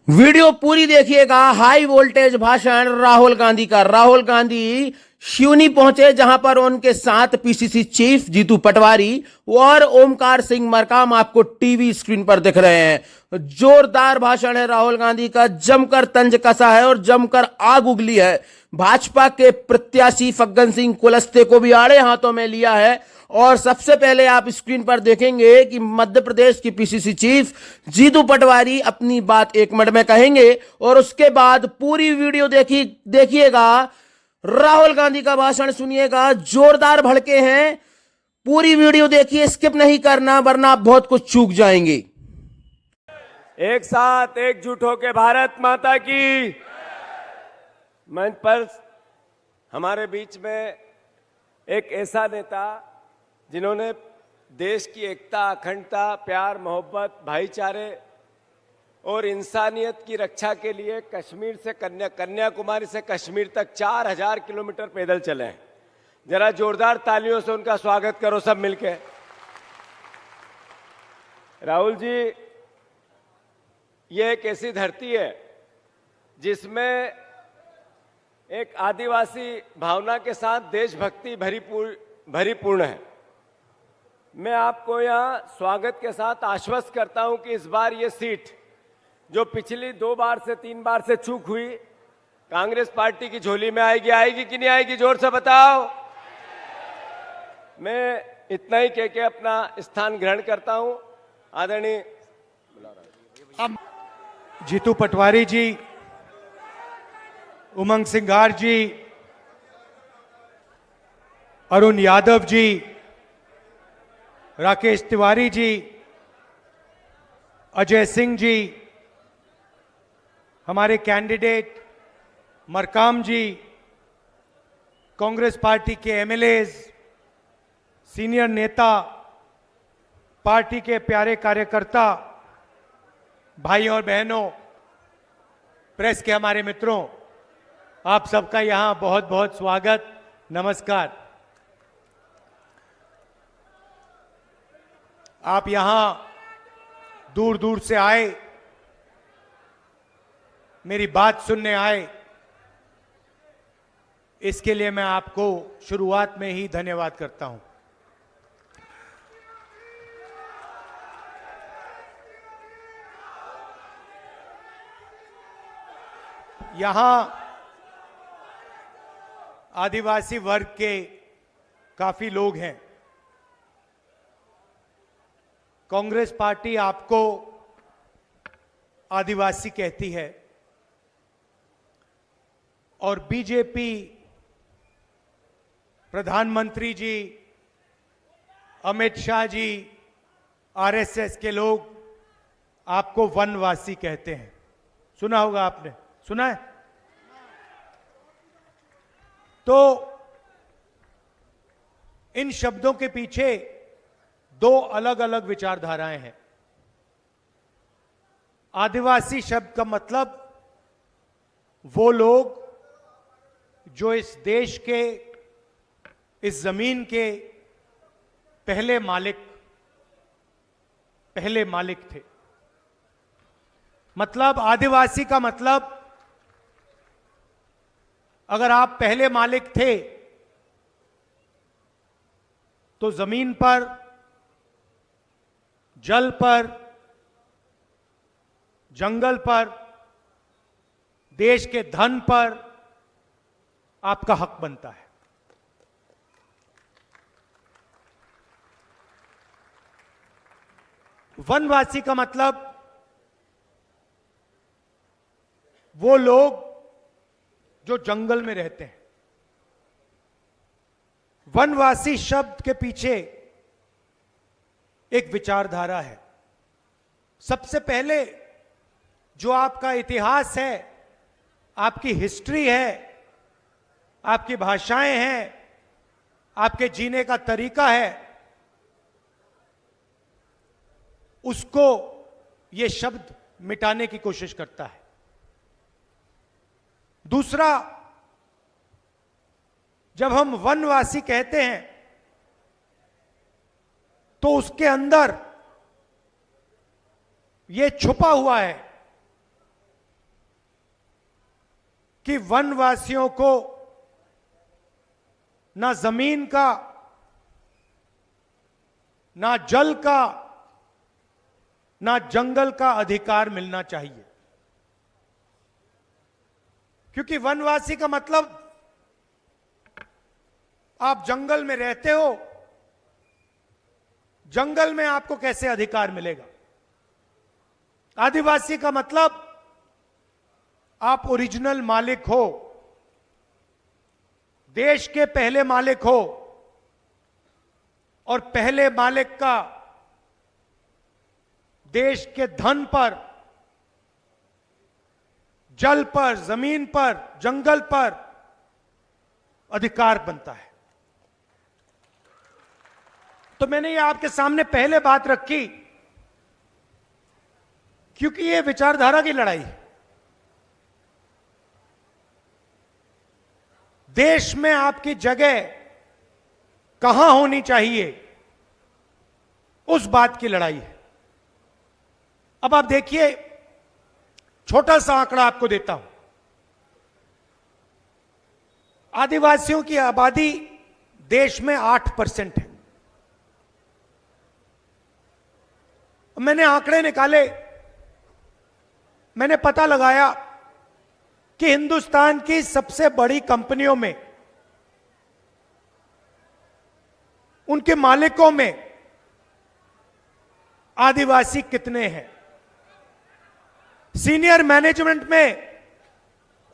Video पूरी देखिएगा। High voltage भाषण राहुल गांधी का। राहुल गांधी सिवनी पहुंचे, जहां पर उनके साथ पीसीसी चीफ जीतू पटवारी और ओमकार सिंह मरकाम आपको टीवी स्क्रीन पर दिख रहे हैं। जोरदार भाषण है राहुल गांधी का, जमकर तंज कसा है और जमकर आग उगली है। भाजपा के प्रत्याशी फग्गन सिंह कुलस्ते को भी आड़े हाथों में लिया है। और सबसे पहले आप स्क्रीन पर देखेंगे कि मध्य प्रदेश की पीसीसी चीफ जीतू पटवारी अपनी बात 1 मिनट में कहेंगे और उसके बाद पूरी वीडियो देखिएगा। राहुल गांधी का भाषण सुनिएगा, जोरदार भड़के हैं। पूरी वीडियो देखिए, स्किप नहीं करना वरना आप बहुत कुछ चूक जाएंगे। एक साथ एकजुट होकर भारत माता की। मंच पर हमारे बीच में एक ऐसा नेता जिन्होंने देश की एकता, अखंडता, प्यार, मोहब्बत, भाईचारे और इंसानियत की रक्षा के लिए कश्मीर से कन्याकुमारी से कश्मीर तक 4000 किलोमीटर पैदल चले हैं। जरा जोरदार तालियों से उनका स्वागत करो सब मिलके। राहुल जी, ये एक ऐसी धरती है जिसमें एक आदिवासी भावना के साथ देशभक्ति भरीपूर्ण है। मैं आपको यहाँ स्वागत के साथ आश्वस्त करता हूं कि इस बार ये सीट जो पिछली 2 बार से 3 बार से चूक हुई, कांग्रेस पार्टी की झोली में आएगी कि नहीं आएगी? जोर से बताओ। मैं इतना ही कह के अपना स्थान ग्रहण करता हूं। आदरणीय जीतू पटवारी जी, उमंग सिंघार जी, अरुण यादव जी, राकेश तिवारी जी, अजय सिंह जी, हमारे कैंडिडेट मरकाम जी, कांग्रेस पार्टी के एमएलएज, सीनियर नेता, पार्टी के प्यारे कार्यकर्ता, भाई और बहनों, प्रेस के हमारे मित्रों, आप सबका यहां बहुत बहुत स्वागत, नमस्कार। आप यहां दूर दूर से आए, मेरी बात सुनने आए, इसके लिए मैं आपको शुरुआत में ही धन्यवाद करता हूं। यहां आदिवासी वर्ग के काफी लोग हैं। कांग्रेस पार्टी आपको आदिवासी कहती है और बीजेपी, प्रधानमंत्री जी, अमित शाह जी, आरएसएस के लोग आपको वनवासी कहते हैं। सुना होगा आपने, सुना है? तो इन शब्दों के पीछे 2 अलग अलग विचारधाराएं हैं। आदिवासी शब्द का मतलब वो लोग जो इस देश के, इस जमीन के पहले मालिक थे। मतलब आदिवासी का मतलब, अगर आप पहले मालिक थे तो जमीन पर, जल पर, जंगल पर, देश के धन पर आपका हक बनता है। वनवासी का मतलब वो लोग जो जंगल में रहते हैं। वनवासी शब्द के पीछे एक विचारधारा है। सबसे पहले जो आपका इतिहास है, आपकी हिस्ट्री है, आपकी भाषाएं हैं, आपके जीने का तरीका है, उसको यह शब्द मिटाने की कोशिश करता है। दूसरा, जब हम वनवासी कहते हैं तो उसके अंदर ये छुपा हुआ है कि वनवासियों को ना जमीन का, ना जल का, ना जंगल का अधिकार मिलना चाहिए। क्योंकि वनवासी का मतलब आप जंगल में रहते हो, जंगल में आपको कैसे अधिकार मिलेगा। आदिवासी का मतलब आप ओरिजिनल मालिक हो, देश के पहले मालिक हो, और पहले मालिक का देश के धन पर, जल पर, जमीन पर, जंगल पर अधिकार बनता है। तो मैंने ये आपके सामने पहले बात रखी क्योंकि ये विचारधारा की लड़ाई है। देश में आपकी जगह कहां होनी चाहिए, उस बात की लड़ाई है। अब आप देखिए, छोटा सा आंकड़ा आपको देता हूं। आदिवासियों की आबादी देश में 8% है। मैंने आंकड़े निकाले, मैंने पता लगाया कि हिंदुस्तान की सबसे बड़ी कंपनियों में, उनके मालिकों में आदिवासी कितने हैं, सीनियर मैनेजमेंट में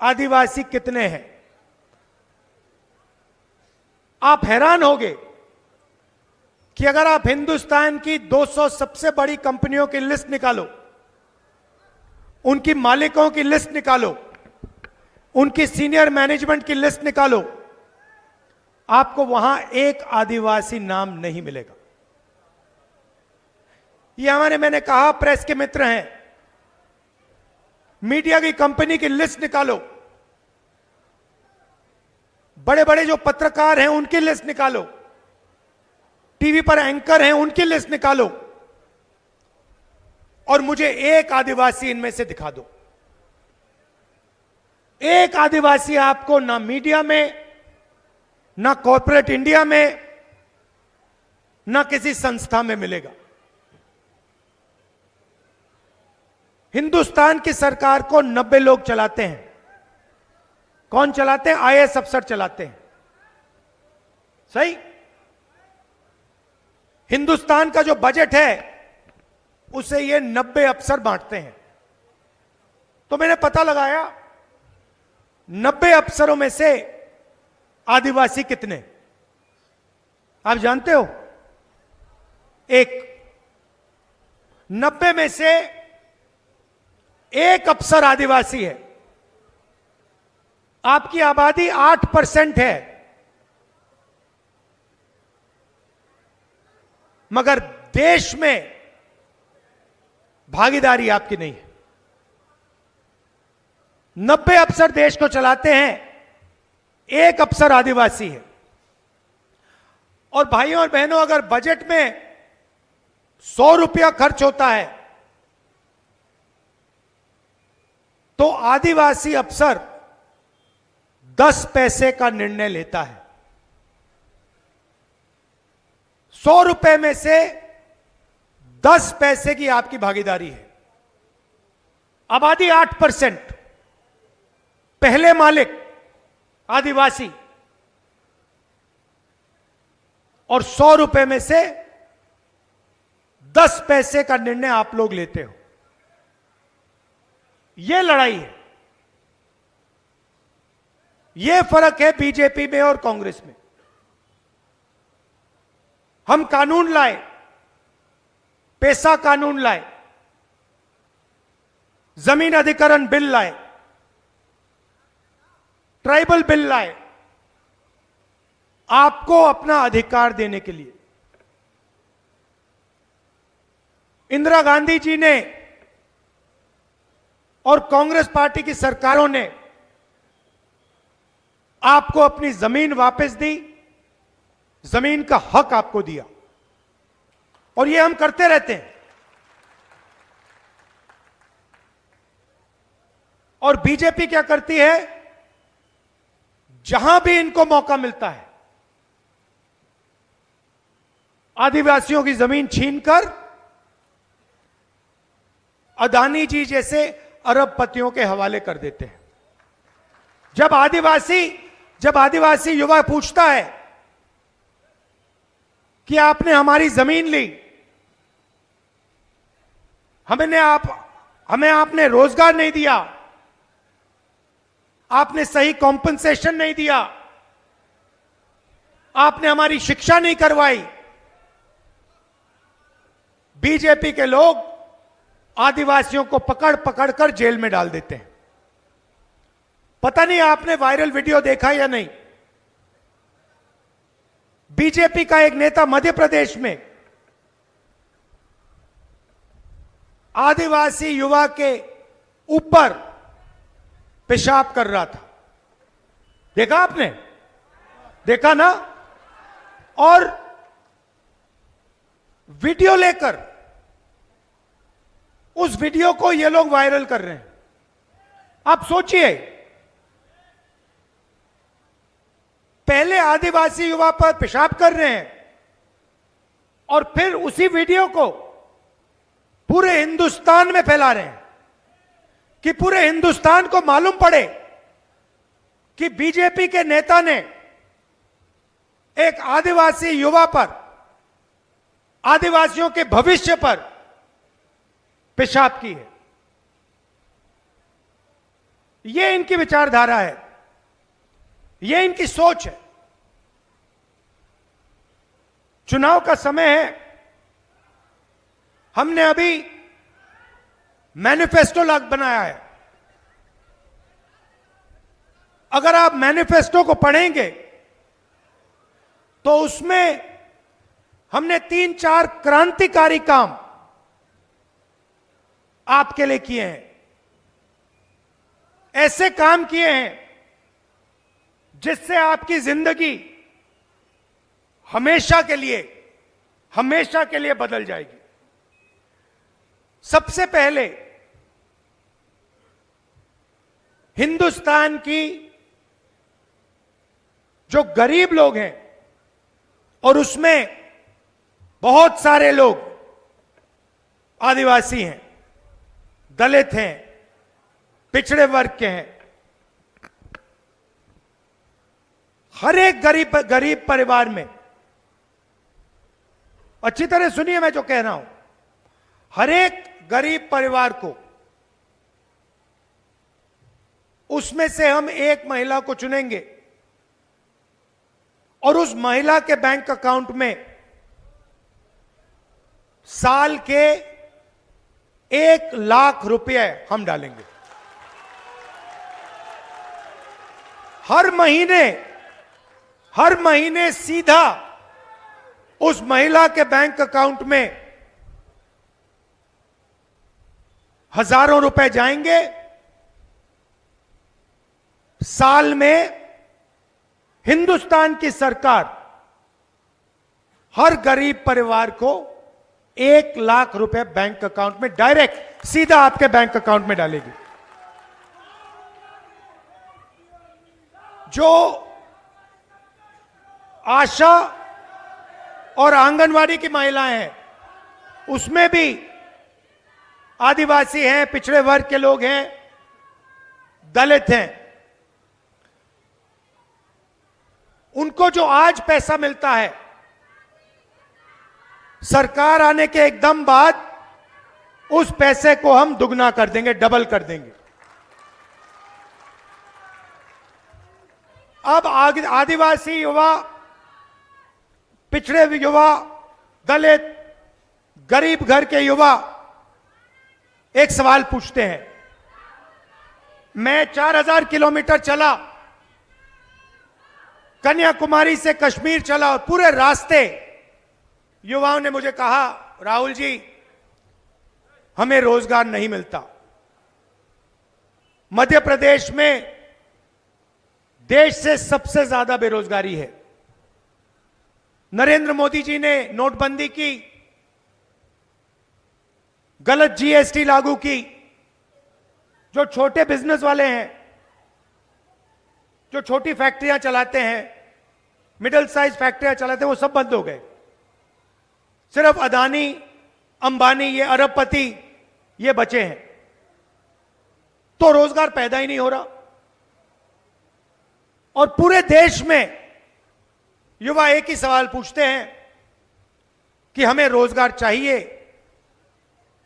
आदिवासी कितने हैं। आप हैरान होंगे कि अगर आप हिंदुस्तान की 200 सबसे बड़ी कंपनियों की लिस्ट निकालो, उनकी मालिकों की लिस्ट निकालो, उनकी सीनियर मैनेजमेंट की लिस्ट निकालो, आपको वहां एक आदिवासी नाम नहीं मिलेगा। ये हमारे, मैंने कहा, प्रेस के मित्र हैं, मीडिया की कंपनी की लिस्ट निकालो, बड़े बड़े जो पत्रकार हैं उनकी लिस्ट निकालो, टीवी पर एंकर हैं उनकी लिस्ट निकालो, और मुझे एक आदिवासी इनमें से दिखा दो। एक आदिवासी आपको ना मीडिया में, ना कॉर्पोरेट इंडिया में, ना किसी संस्था में मिलेगा। हिंदुस्तान की सरकार को 90 लोग चलाते हैं। कौन चलाते हैं? आईएएस अफसर चलाते हैं। सही? हिंदुस्तान का जो बजट है उसे ये 90 अफसर बांटते हैं। तो मैंने पता लगाया 90 अफसरों में से आदिवासी कितने, आप जानते हो? एक। 90 में से एक अफसर आदिवासी है। आपकी आबादी 8% है, मगर देश में भागीदारी आपकी नहीं है। 90 अफसर देश को चलाते हैं, एक अफसर आदिवासी है। और भाइयों और बहनों, अगर बजट में 100 रुपया खर्च होता है तो आदिवासी अफसर 10 पैसे का निर्णय लेता है। 100 रुपए में से 10 पैसे की आपकी भागीदारी है। आबादी 8%, पहले मालिक आदिवासी, और 100 रुपए में से 10 पैसे का निर्णय आप लोग लेते हो। यह लड़ाई है। यह फर्क है बीजेपी में और कांग्रेस में। हम कानून लाए, पैसा कानून लाए, जमीन अधिग्रहण बिल लाए, ट्राइबल बिल लाए, आपको अपना अधिकार देने के लिए। इंदिरा गांधी जी ने और कांग्रेस पार्टी की सरकारों ने आपको अपनी जमीन वापस दी, जमीन का हक आपको दिया, और ये हम करते रहते हैं। और बीजेपी क्या करती है? जहां भी इनको मौका मिलता है आदिवासियों की जमीन छीनकर अदानी जी जैसे अरबपतियों के हवाले कर देते हैं। जब आदिवासी युवा पूछता है कि आपने हमारी जमीन ली, हमें आपने रोजगार नहीं दिया, आपने सही कॉम्पनसेशन नहीं दिया, आपने हमारी शिक्षा नहीं करवाई, बीजेपी के लोग आदिवासियों को पकड़ पकड़ कर जेल में डाल देते हैं। पता नहीं आपने वायरल वीडियो देखा या नहीं। बीजेपी का एक नेता मध्य प्रदेश में आदिवासी युवा के ऊपर पेशाब कर रहा था। देखा आपने? देखा ना? और वीडियो लेकर उस वीडियो को ये लोग वायरल कर रहे हैं। आप सोचिए, पहले आदिवासी युवा पर पेशाब कर रहे हैं और फिर उसी वीडियो को पूरे हिंदुस्तान में फैला रहे हैं कि पूरे हिंदुस्तान को मालूम पड़े कि बीजेपी के नेता ने एक आदिवासी युवा पर, आदिवासियों के भविष्य पर पेशाब की है। यह इनकी विचारधारा है, यह इनकी सोच है। चुनाव का समय है, हमने अभी मैनिफेस्टो बनाया है। अगर आप मैनिफेस्टो को पढ़ेंगे तो उसमें हमने 3-4 क्रांतिकारी काम आपके लिए किए हैं। ऐसे काम किए हैं जिससे आपकी जिंदगी हमेशा के लिए बदल जाएगी। सबसे पहले हिंदुस्तान की जो गरीब लोग हैं, और उसमें बहुत सारे लोग आदिवासी हैं, दलित हैं, पिछड़े वर्ग के हैं, हर एक गरीब परिवार में, अच्छी तरह सुनिए मैं जो कह रहा हूं, हर एक गरीब परिवार को, उसमें से हम एक महिला को चुनेंगे और उस महिला के बैंक अकाउंट में साल के 1 लाख रुपए हम डालेंगे। हर महीने सीधा उस महिला के बैंक अकाउंट में हजारों रुपए जाएंगे। साल में हिंदुस्तान की सरकार हर गरीब परिवार को 1 लाख रुपए बैंक अकाउंट में डायरेक्ट सीधा आपके बैंक अकाउंट में डालेगी। जो आशा और आंगनवाड़ी की महिलाएं हैं, उसमें भी आदिवासी हैं, पिछड़े वर्ग के लोग हैं, दलित हैं। उनको जो आज पैसा मिलता है, सरकार आने के एकदम बाद उस पैसे को हम दुगना कर देंगे, डबल कर देंगे। अब आदिवासी युवा, पिछड़े युवा, दलित, गरीब घर के युवा एक सवाल पूछते हैं। मैं 4000 किलोमीटर चला, कन्याकुमारी से कश्मीर चला, और पूरे रास्ते युवाओं ने मुझे कहा, राहुल जी हमें रोजगार नहीं मिलता। मध्य प्रदेश में देश से सबसे ज्यादा बेरोजगारी है। नरेंद्र मोदी जी ने नोटबंदी की, गलत जीएसटी लागू की। जो छोटे बिजनेस वाले हैं, जो छोटी फैक्ट्रियां चलाते हैं, मिडिल साइज फैक्ट्रियां चलाते हैं, वो सब बंद हो गए। सिर्फ अदानी, अंबानी, ये अरबपति ये बचे हैं। तो रोजगार पैदा ही नहीं हो रहा। और पूरे देश में युवा एक ही सवाल पूछते हैं कि हमें रोजगार चाहिए,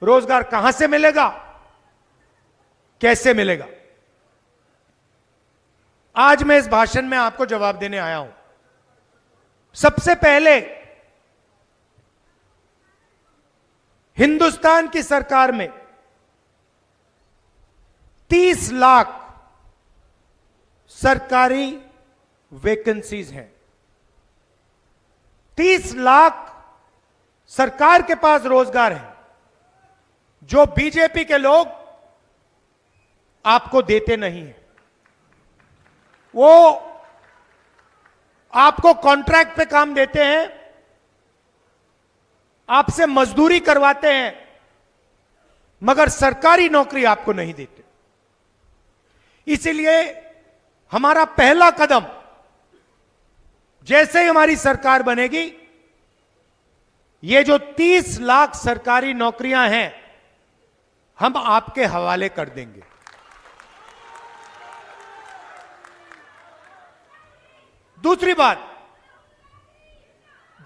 रोजगार कहां से मिलेगा, कैसे मिलेगा। आज मैं इस भाषण में आपको जवाब देने आया हूं। सबसे पहले हिंदुस्तान की सरकार में 30 लाख सरकारी वैकेंसीज हैं। 30 लाख सरकार के पास रोजगार है जो बीजेपी के लोग आपको देते नहीं है। वो आपको कॉन्ट्रैक्ट पे काम देते हैं, आपसे मजदूरी करवाते हैं, मगर सरकारी नौकरी आपको नहीं देते। इसीलिए हमारा पहला कदम, जैसे ही हमारी सरकार बनेगी, ये जो 30 लाख सरकारी नौकरियां हैं हम आपके हवाले कर देंगे। दूसरी बात,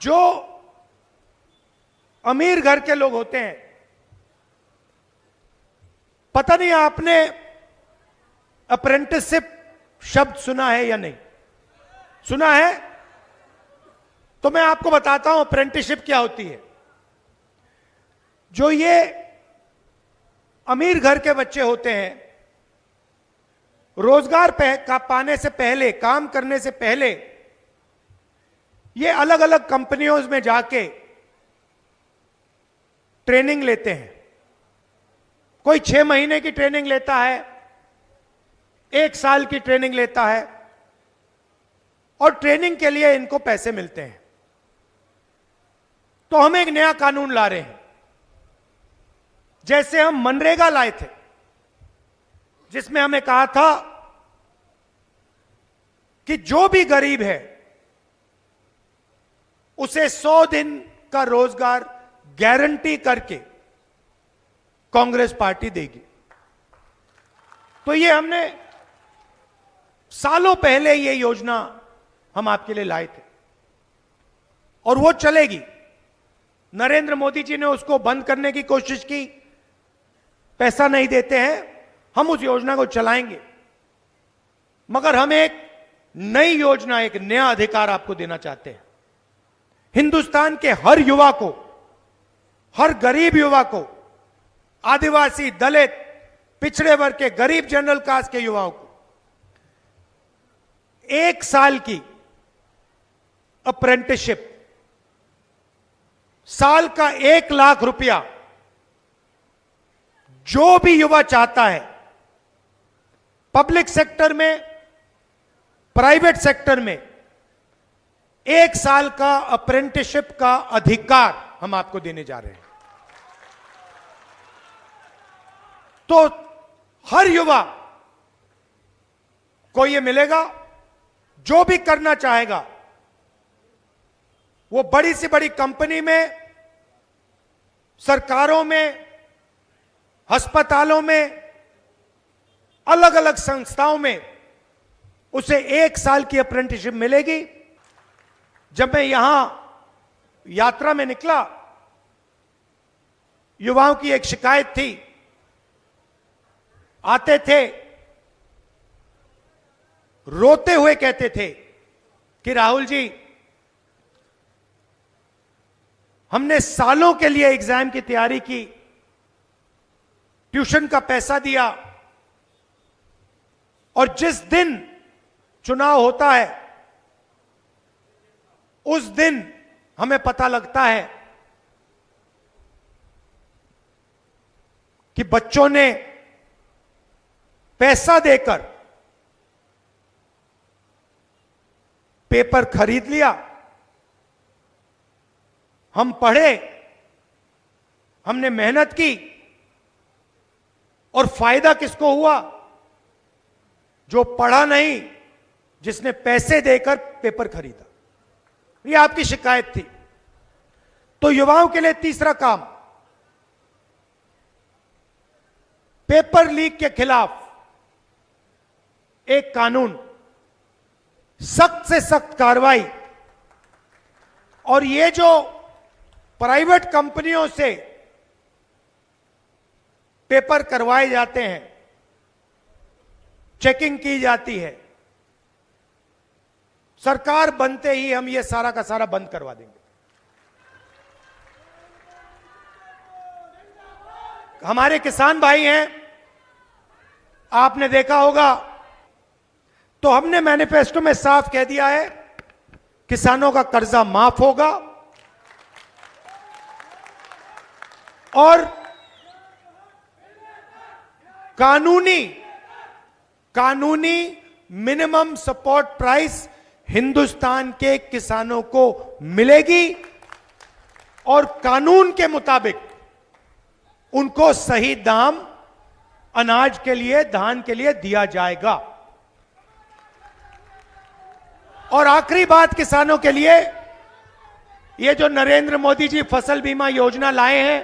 जो अमीर घर के लोग होते हैं, पता नहीं आपने अप्रेंटिसशिप शब्द सुना है या नहीं सुना है, तो मैं आपको बताता हूं अप्रेंटिसशिप क्या होती है। जो ये अमीर घर के बच्चे होते हैं, रोजगार का पाने से पहले, काम करने से पहले, ये अलग अलग कंपनियों में जाके ट्रेनिंग लेते हैं। कोई 6 महीने की ट्रेनिंग लेता है, 1 साल की ट्रेनिंग लेता है, और ट्रेनिंग के लिए इनको पैसे मिलते हैं। तो हम एक नया कानून ला रहे हैं। जैसे हम मनरेगा लाए थे, जिसमें हमें कहा था कि जो भी गरीब है उसे 100 दिन का रोजगार गारंटी करके कांग्रेस पार्टी देगी। तो ये हमने सालों पहले ये योजना हम आपके लिए लाए थे, और वो चलेगी। नरेंद्र मोदी जी ने उसको बंद करने की कोशिश की, पैसा नहीं देते हैं। हम उस योजना को चलाएंगे, मगर हम एक नई योजना, एक नया अधिकार आपको देना चाहते हैं। हिंदुस्तान के हर युवा को, हर गरीब युवा को, आदिवासी, दलित, पिछड़े वर्ग के, गरीब जनरल कास्ट के युवाओं को 1 साल की अप्रेंटिसशिप, साल का 1 लाख रुपया, जो भी युवा चाहता है, पब्लिक सेक्टर में, प्राइवेट सेक्टर में, 1 साल का अप्रेंटिसशिप का अधिकार हम आपको देने जा रहे हैं। तो हर युवा को यह मिलेगा। जो भी करना चाहेगा वो बड़ी से बड़ी कंपनी में, सरकारों में, अस्पतालों में, अलग अलग संस्थाओं में उसे 1 साल की अप्रेंटिसशिप मिलेगी। जब मैं यहां यात्रा में निकला, युवाओं की एक शिकायत थी। आते थे, रोते हुए कहते थे कि राहुल जी, हमने सालों के लिए एग्जाम की तैयारी की, ट्यूशन का पैसा दिया, और जिस दिन चुनाव होता है उस दिन हमें पता लगता है कि बच्चों ने पैसा देकर पेपर खरीद लिया। हम पढ़े, हमने मेहनत की, और फायदा किसको हुआ? जो पढ़ा नहीं, जिसने पैसे देकर पेपर खरीदा। ये आपकी शिकायत थी। तो युवाओं के लिए तीसरा काम, पेपर लीक के खिलाफ एक कानून, सख्त से सख्त कार्रवाई। और ये जो प्राइवेट कंपनियों से पेपर करवाए जाते हैं, चेकिंग की जाती है, सरकार बनते ही हम ये सारा का सारा बंद करवा देंगे। हमारे किसान भाई हैं, आपने देखा होगा, तो हमने मैनिफेस्टो में साफ कह दिया है, किसानों का कर्जा माफ होगा और कानूनी मिनिमम सपोर्ट प्राइस हिंदुस्तान के किसानों को मिलेगी और कानून के मुताबिक उनको सही दाम अनाज के लिए, धान के लिए दिया जाएगा। और आखिरी बात किसानों के लिए, ये जो नरेंद्र मोदी जी फसल बीमा योजना लाए हैं,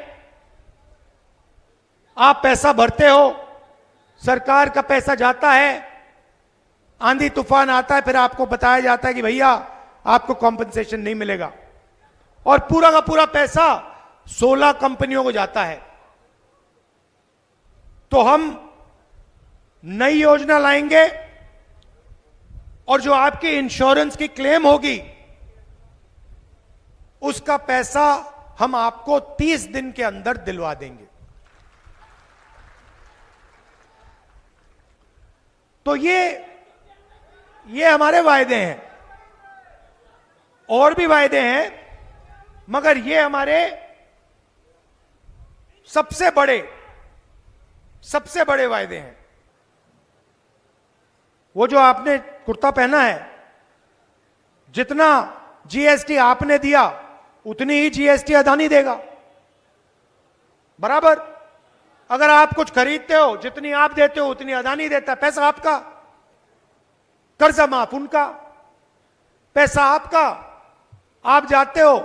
आप पैसा भरते हो, सरकार का पैसा जाता है, आंधी तूफान आता है, फिर आपको बताया जाता है कि भैया आपको कॉम्पेंसेशन नहीं मिलेगा, और पूरा का पूरा पैसा 16 कंपनियों को जाता है। तो हम नई योजना लाएंगे और जो आपकी इंश्योरेंस की क्लेम होगी उसका पैसा हम आपको 30 दिन के अंदर दिलवा देंगे। तो ये हमारे वायदे हैं, और भी वायदे हैं, मगर ये हमारे सबसे बड़े वायदे हैं। वो जो आपने कुर्ता पहना है, जितना जीएसटी आपने दिया उतनी ही जीएसटी अदानी देगा, बराबर। अगर आप कुछ खरीदते हो, जितनी आप देते हो उतनी अदानी देता है। पैसा आपका, कर्जा माफ उनका, पैसा आपका। आप जाते हो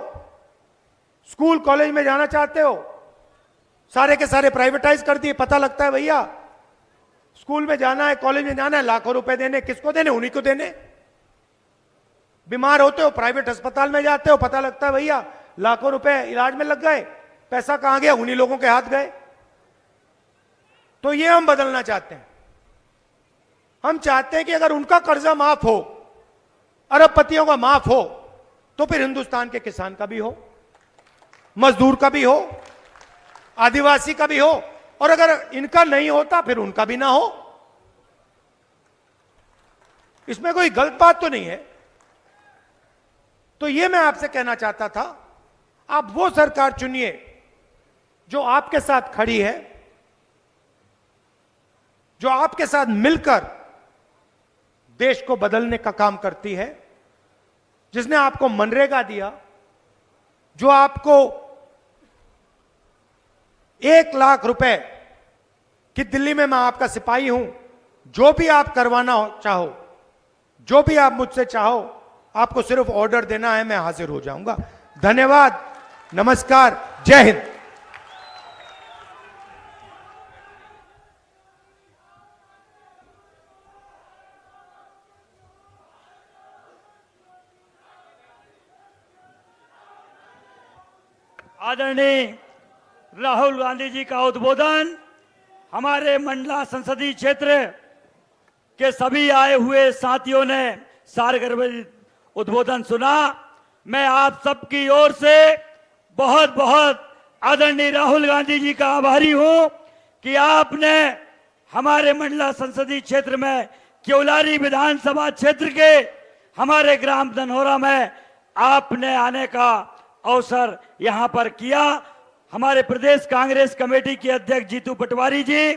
स्कूल कॉलेज में जाना चाहते हो, सारे के सारे प्राइवेटाइज कर दिए। पता लगता है भैया स्कूल में जाना है, कॉलेज में जाना है, लाखों रुपए देने, किसको देने? उन्हीं को देने। बीमार होते हो, प्राइवेट अस्पताल में जाते हो, पता लगता है भैया लाखों रुपए इलाज में लग गए, पैसा कहां गया? उन्हीं लोगों के हाथ गए। तो ये हम बदलना चाहते हैं। हम चाहते हैं कि अगर उनका कर्जा माफ हो, अरबपतियों का माफ हो, तो फिर हिंदुस्तान के किसान का भी हो, मजदूर का भी हो, आदिवासी का भी हो, और अगर इनका नहीं होता फिर उनका भी ना हो। इसमें कोई गलत बात तो नहीं है। तो ये मैं आपसे कहना चाहता था, आप वो सरकार चुनिए जो आपके साथ खड़ी है, जो आपके साथ मिलकर देश को बदलने का काम करती है, जिसने आपको मनरेगा दिया, जो आपको 1 लाख रुपए कि दिल्ली में मैं आपका सिपाही हूं, जो भी आप करवाना चाहो, जो भी आप मुझसे चाहो, आपको सिर्फ ऑर्डर देना है, मैं हाजिर हो जाऊंगा। धन्यवाद, नमस्कार, जय हिंद। आदरणीय राहुल गांधी जी का उद्बोधन हमारे मंडला संसदीय क्षेत्र के सभी आए हुए साथियों ने सारगर्भित उद्बोधन सुना। मैं आप सबकी ओर से बहुत बहुत आदरणीय राहुल गांधी जी का आभारी हूं कि आपने हमारे मंडला संसदीय क्षेत्र में क्योलारी विधानसभा क्षेत्र के हमारे ग्राम धनौरा में आपने आने का अवसर यहां पर किया। हमारे प्रदेश कांग्रेस कमेटी के अध्यक्ष जीतू पटवारी जी,